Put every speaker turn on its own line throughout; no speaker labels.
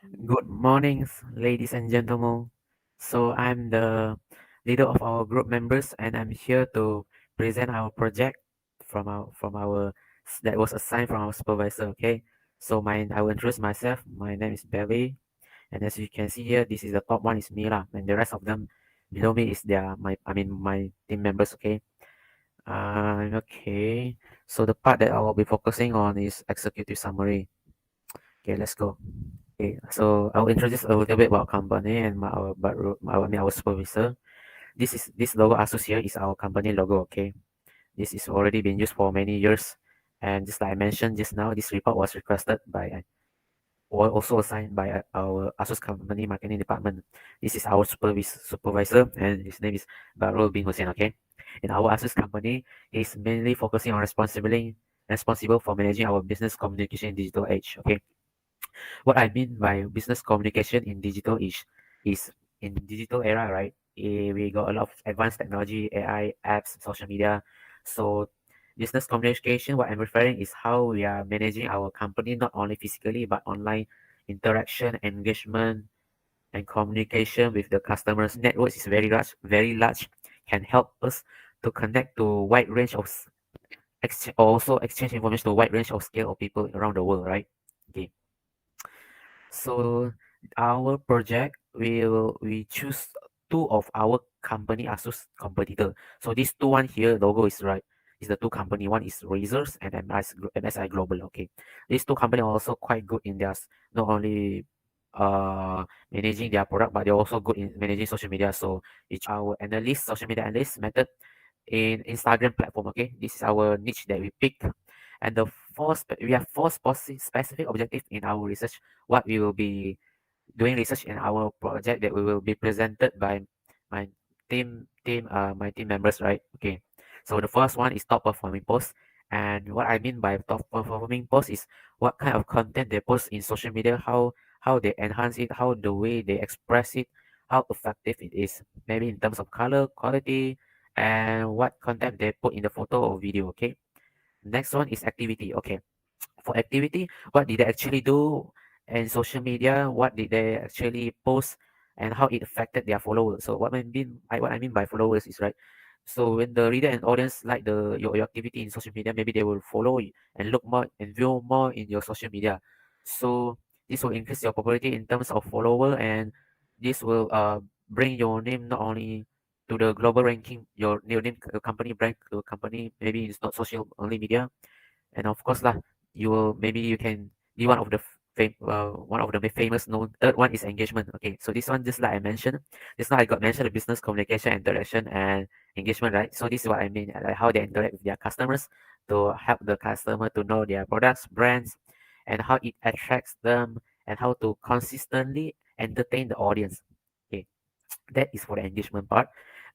Good morning, ladies and gentlemen. So I'm the leader of our group members, and I'm here to present our project from our that was assigned from our supervisor. Okay. So I will introduce myself. My name is Belly, and as you can see here, this is the top one is me lah, and the rest of them below me is my team members. Okay. Okay. So the part that I will be focusing on is executive summary. Okay, let's go. Okay, so I'll introduce a little bit about company and our supervisor. This logo Asus here is our company logo. Okay, this is already been used for many years, and just like I mentioned just now, this report was requested by or also assigned by our Asus company marketing department. This is our supervisor, and his name is Barul bin Hussein. Okay, in our Asus company, he's mainly focusing on responsible for managing our business communication in digital age. Okay, what I mean by business communication in digital is in digital era, right? We got a lot of advanced technology, AI, apps, social media. So business communication, what I'm referring is how we are managing our company not only physically but online interaction, engagement, and communication with the customers. Networks is very large, can help us to connect to wide range of also exchange information to a wide range of scale of people around the world, right? Okay. So our project we choose two of our company Asus competitor. So these two one here logo is right is the two company. One is Razers and MSI Global. Okay, these two company are also quite good in their not only managing their product but they're also good in managing social media. So each our analyst social media analyst method in Instagram platform. Okay, this is our niche that we pick, and we have four specific objective in our research. What we will be doing research in our project that we will be presented by my my team members, right? Okay, so the first one is top performing post, and what I mean by top performing post is what kind of content they post in social media, how they enhance it, how the way they express it, how effective it is, maybe in terms of color quality, and what content they put in the photo or video. Okay, next one is activity. Okay, for activity, what did they actually do in social media? What did they actually post, and how it affected their followers? So what I mean by followers is right. So when the reader and audience like your activity in social media, maybe they will follow you and look more and view more in your social media. So this will increase your popularity in terms of follower, and this will bring your name not only to the global ranking, your name, company brand, company. Maybe it's not social only media, and of course lah, maybe you can be one of the famous known. Third one is engagement. Okay, so this one just like I mentioned, just now I got mentioned the business communication, interaction, and engagement, right? So this is what I mean, like how they interact with their customers to help the customer to know their products, brands, and how it attracts them, and how to consistently entertain the audience. Okay, that is for the engagement part.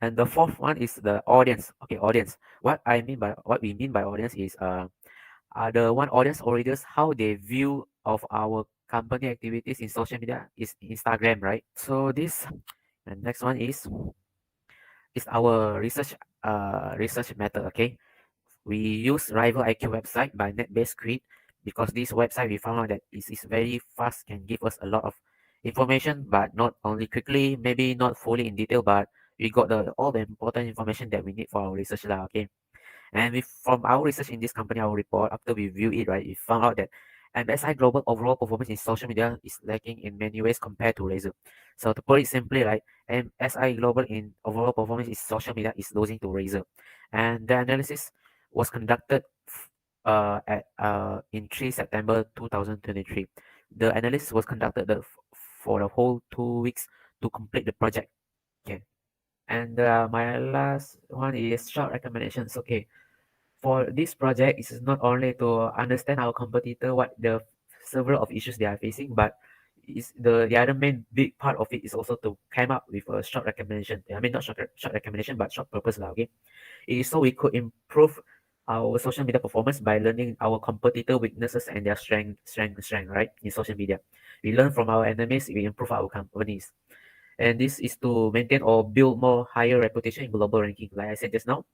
And the fourth one is the audience. Okay, audience. What we mean by audience is the one audience audience how they view of our company activities in social media is Instagram, right? So this and next one is our research method. Okay, we use Rival IQ website by NetBase Creed because this website we found out that is very fast, can give us a lot of information, but not only quickly, maybe not fully in detail, but we got all the important information that we need for our research lah. Okay, and from our research in this company, our report, after we view it, right, we found out that MSI Global overall performance in social media is lacking in many ways compared to Razer. So to put it simply, right, MSI Global in overall performance in social media is losing to Razer. And the analysis was conducted in 3 September 2023. The analysis was conducted for the whole 2 weeks to complete the project. Okay. And my last one is short recommendations. Okay, for this project is not only to understand our competitor what the several of issues they are facing, but is the other main big part of it is also to come up with a short recommendation. I mean not short recommendation but short purpose lah. Okay, it is so we could improve our social media performance by learning our competitor weaknesses and their strength, right, in social media. We learn from our enemies, we improve our companies, and this is to maintain or build more higher reputation in global ranking. Like I said just now,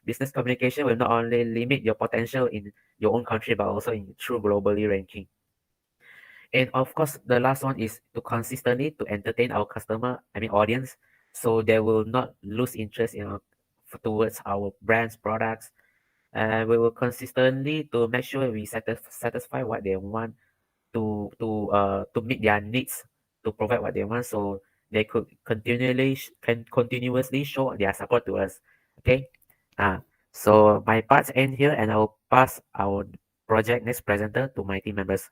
business communication will not only limit your potential in your own country but also in true globally ranking. And of course, the last one is to consistently to entertain our customer, I mean audience, so they will not lose interest in towards our brands, products, and we will consistently to make sure we satisfy what they want to meet their needs, to provide what they want, so they could can continuously show their support to us. Okay. uh so my parts end here, and I will pass our project next presenter to my team members.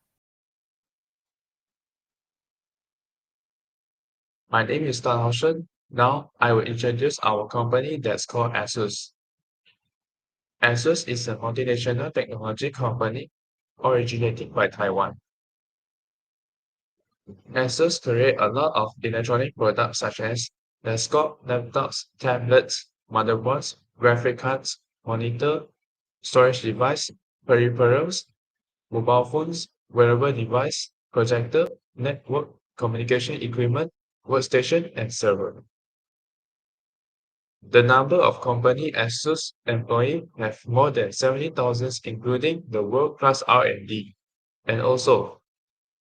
My name is Tan Haoshen. Now I will introduce our company that's called ASUS. ASUS is a multinational technology company originating by Taiwan. ASUS create a lot of electronic products such as desktop, laptops, tablets, motherboards, graphic cards, monitor, storage device, peripherals, mobile phones, wearable device, projector, network, communication equipment, workstation, and server. The number of company ASUS employees have more than 70,000, including the world-class R&D. And also,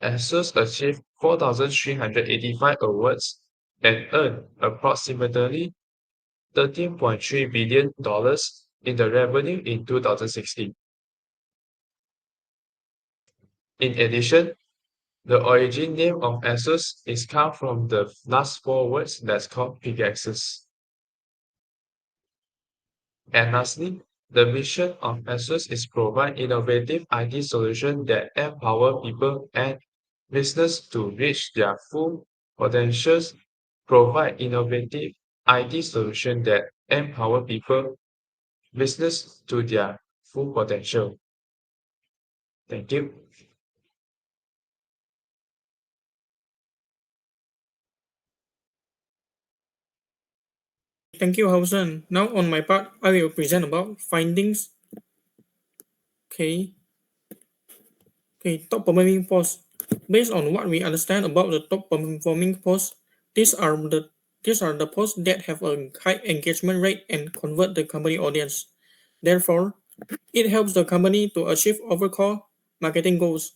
ASUS achieved 4,385 awards and earned approximately $13.3 billion in the revenue in 2016. In addition, the origin name of ASUS is come from the last four words that's called Pickaxes. And lastly, the mission of ASUS is provide innovative IT solutions that empower people and business to reach their full potentials, provide innovative IT solutions that empower people, business to their full potential. Thank you.
Thank you, Hausen. Now on my part, I will present about findings. Okay, top performing posts. Based on what we understand about the top performing posts, these are the these are the posts that have a high engagement rate and convert the company audience. Therefore, it helps the company to achieve overall marketing goals.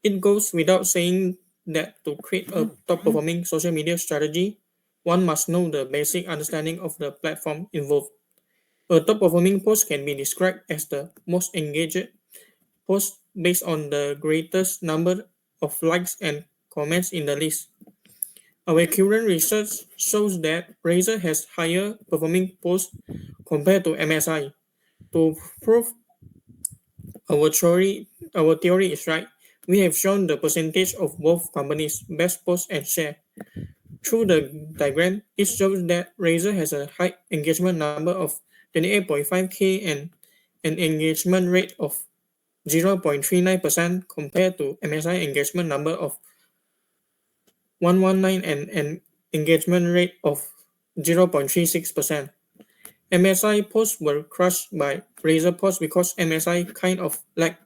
It goes without saying that to create a top performing social media strategy, one must know the basic understanding of the platform involved. A top performing post can be described as the most engaged post based on the greatest number of likes and comments in the list. Our current research shows that Razer has higher performing posts compared to MSI. To prove our theory is right, we have shown the percentage of both companies' best posts and share. Through the diagram, it shows that Razer has a high engagement number of 28.5K and an engagement rate of 0.39% compared to MSI engagement number of 119 and an engagement rate of 0.36%. MSI posts were crushed by Razer posts because MSI kind of lacked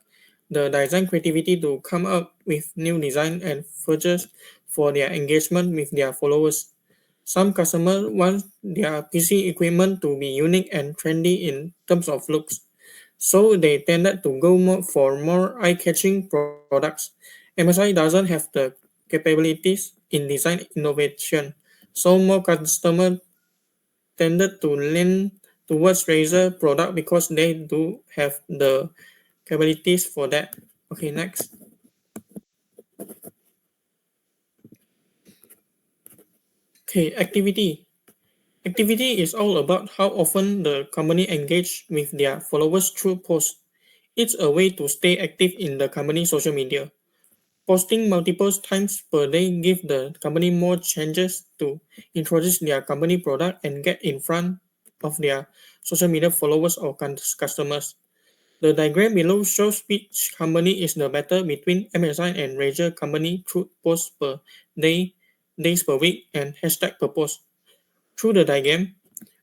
the design creativity to come up with new design and features for their engagement with their followers. Some customers want their PC equipment to be unique and trendy in terms of looks, so they tended to go for more eye-catching products. MSI doesn't have the capabilities in design innovation, so more customers tended to lean towards Razer product because they do have the capabilities for that. Okay, next. Okay, activity. Activity is all about how often the company engage with their followers through posts. It's a way to stay active in the company social media. Posting multiple times per day give the company more chances to introduce their company product and get in front of their social media followers or customers. The diagram below shows which company is the better between MSI and Razer company through posts per day, days per week, and hashtag per post. Through the diagram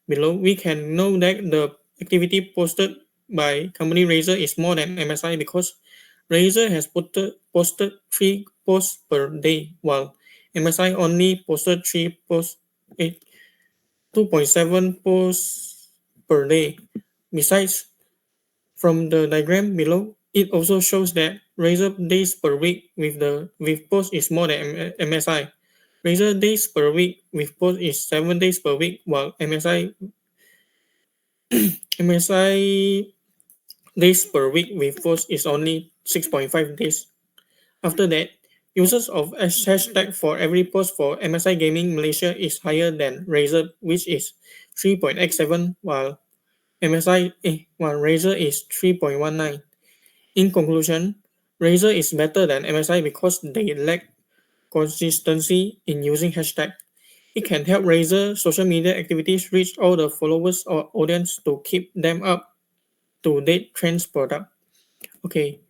below, we can know that the activity posted by company Razer is more than MSI because Razer has posted 3 posts per day, while MSI only posted 3 posts, 2.7 posts per day. Besides, from the diagram below, It also shows that Razer days per week with post is more than MSI. Razer days per week with post is 7 days per week, while MSI days per week with post is only 6.5 days. After that, users of hashtag for every post for MSI Gaming Malaysia is higher than Razer, which is 3.87, while Razer is 3.19. In conclusion, Razer is better than MSI because they lack consistency in using hashtag. It can help Razer social media activities reach all the followers or audience to keep them up to date trends product. Okay,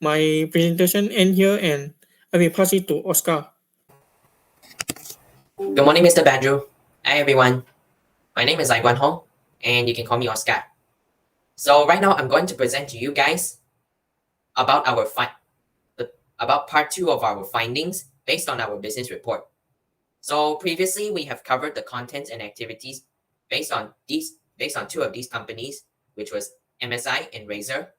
my presentation end here and I will pass it to Oscar.
Good morning, Mr. Badru. Hi, everyone. My name is Guan Hong, and you can call me Oscar. So right now, I'm going to present to you guys about about part 2 of our findings based on our business report. So previously, we have covered the contents and activities based on 2 of these companies, which was MSI and Razer,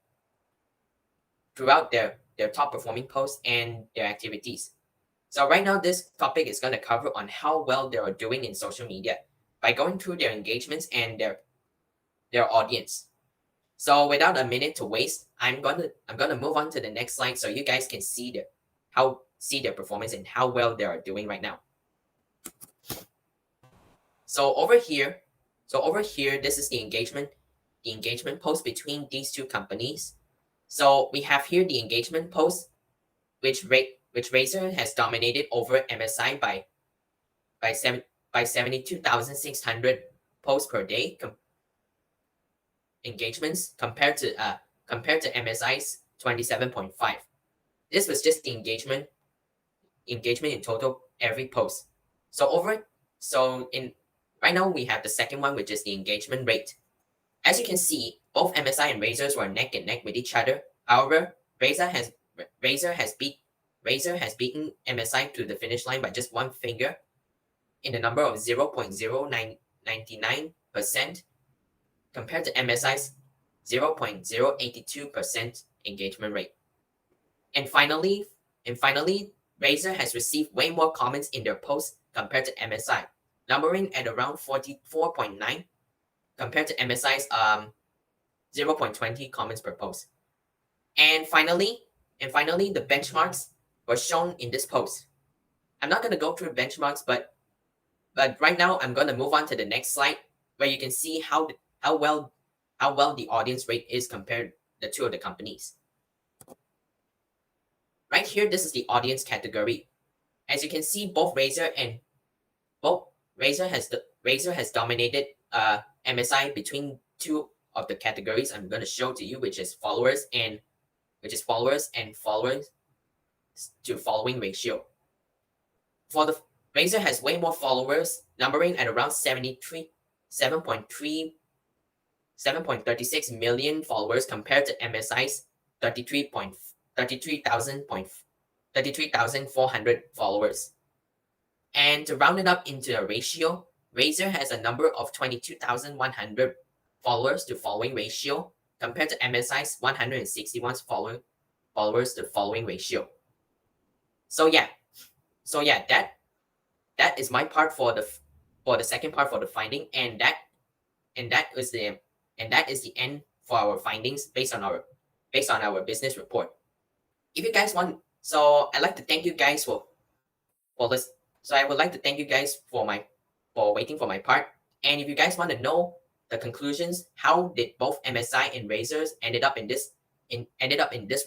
throughout their top performing posts and their activities. So right now, this topic is going to cover on how well they are doing in social media by going through their engagements and their audience. So without a minute to waste, I'm gonna move on to the next slide so you guys can see their performance and how well they are doing right now. So over here, this is the engagement post between these 2 companies. So we have here the engagement post, which Razer has dominated over MSI by 72,600 posts per day engagements compared to MSI's 27.5. This was just the engagement in total every post. Right now we have the second one, which is the engagement rate. As you can see, both MSI and Razer were neck and neck with each other. However, Razer has beaten MSI to the finish line by just one finger in the number of 0.0999% compared to MSI's 0.082% engagement rate. And finally, Razer has received way more comments in their posts compared to MSI, numbering at around 44.9 compared to MSI's 0.20 comments per post. And finally, the benchmarks were shown in this post. I'm not going to go through benchmarks, but right now I'm going to move on to the next slide where you can see how well the audience rate is compared the 2 of the companies. Right here, this is the audience category. As you can see, Razer has dominated MSI between 2 of the categories I'm going to show to you, which is followers and followers to following ratio. Razer has way more followers, numbering at around 7.36 million followers compared to MSI's 33,400 followers. And to round it up into a ratio, Razer has a number of 22,100 followers to following ratio compared to MSI's 161 followers to following ratio. So yeah, that is my part for the second part for the finding, and that is the end for our findings based on our business report. If you guys want, so I'd like to thank you guys for this. So I would like to thank you guys for waiting for my part. And if you guys want to know the conclusions, how did both MSI and Razer's ended up in this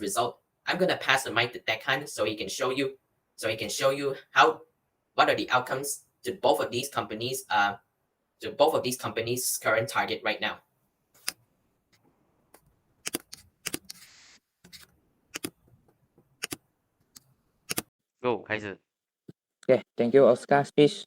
result, I'm gonna pass the mic to Tekhan so he can show you what are the outcomes to both of these companies' current target right now.
Go, Kaiser.
Okay, thank you, Oscar speech.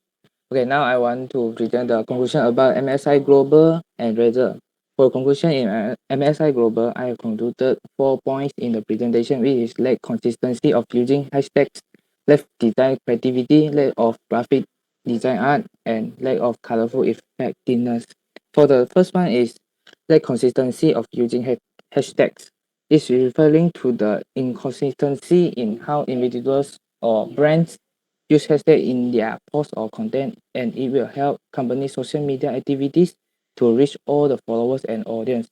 Okay, now I want to present the conclusion about MSI Global and Razer. For conclusion in MSI Global, I have concluded 4 points in the presentation, which is lack consistency of using hashtags, lack design creativity, lack of graphic design art, and lack of colorful effectiveness. For the first one is lack consistency of using hashtags. is referring to the inconsistency in how individuals or brands use hashtag in their posts or content, and it will help company social media activities to reach all the followers and audience.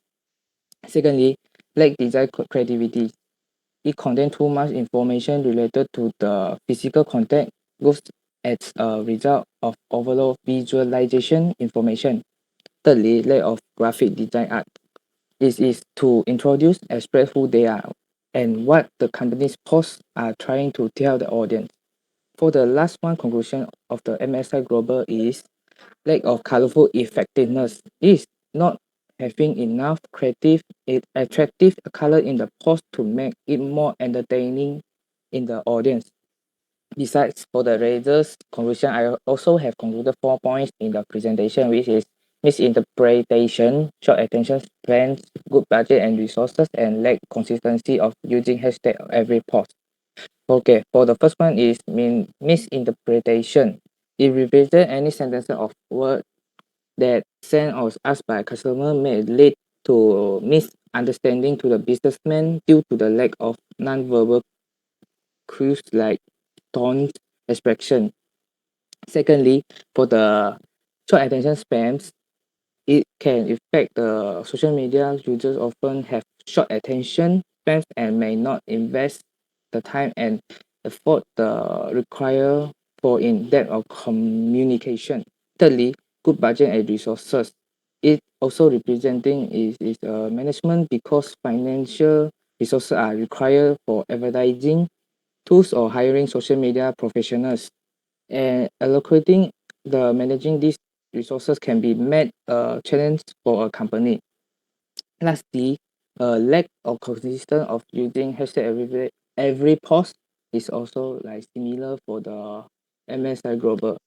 Secondly, lack design creativity. It contains too much information related to the physical content goes as a result of overload visualization information. Thirdly, lack of graphic design art. This is to introduce, express who they are and what the company's posts are trying to tell the audience. For the last one, conclusion of the MSI Global is lack of colorful effectiveness. It is not having enough creative, attractive color in the post to make it more entertaining in the audience. Besides, for the Razor's conclusion, I also have concluded 4 points in the presentation, which is misinterpretation, short attention spans, good budget and resources, and lack consistency of using hashtag every post. Okay, for the first one is misinterpretation. It represents any sentence of word that sent or asked by a customer may lead to misunderstanding to the businessman due to the lack of non-verbal cues like tone, expression. Secondly, for the short attention spans, it can affect the social media users often have short attention spans and may not invest the time and effort required for in-depth or communication. Thirdly, good budget and resources. It also representing is management because financial resources are required for advertising tools or hiring social media professionals, and allocating the managing these resources can be made a challenge for a company. Lastly, a lack of consistent of using hashtag every post is also like similar for the MSI Global.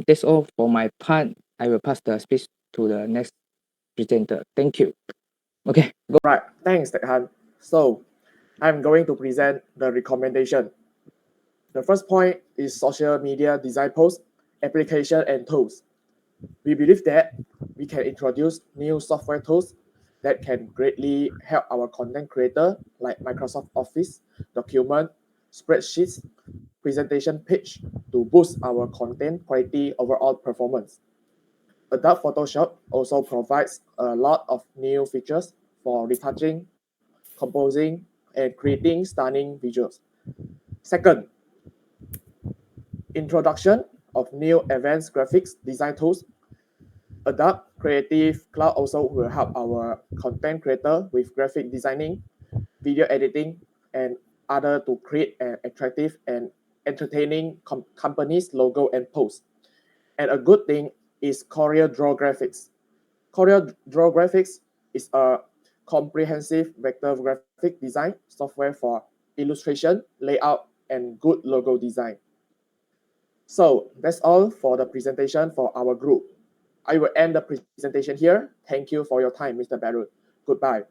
That's all for my part. I will pass the speech to the next presenter. Thank you. Okay, go.
Right, thanks, Teck Han. So, I'm going to present the recommendation. The first point is social media design posts, application, and tools. We believe that we can introduce new software tools that can greatly help our content creator like Microsoft Office, document, spreadsheets, presentation page to boost our content quality overall performance. Adobe Photoshop also provides a lot of new features for retouching, composing, and creating stunning visuals. Second, introduction of new advanced graphics design tools. Adobe Creative Cloud also will help our content creator with graphic designing, video editing, and other to create an attractive and entertaining company's logo and post. And a good thing is CorelDRAW Graphics. CorelDRAW Graphics is a comprehensive vector graphic design software for illustration, layout, and good logo design. So that's all for the presentation for our group. I will end the presentation here. Thank you for your time, Mr. Barun. Goodbye.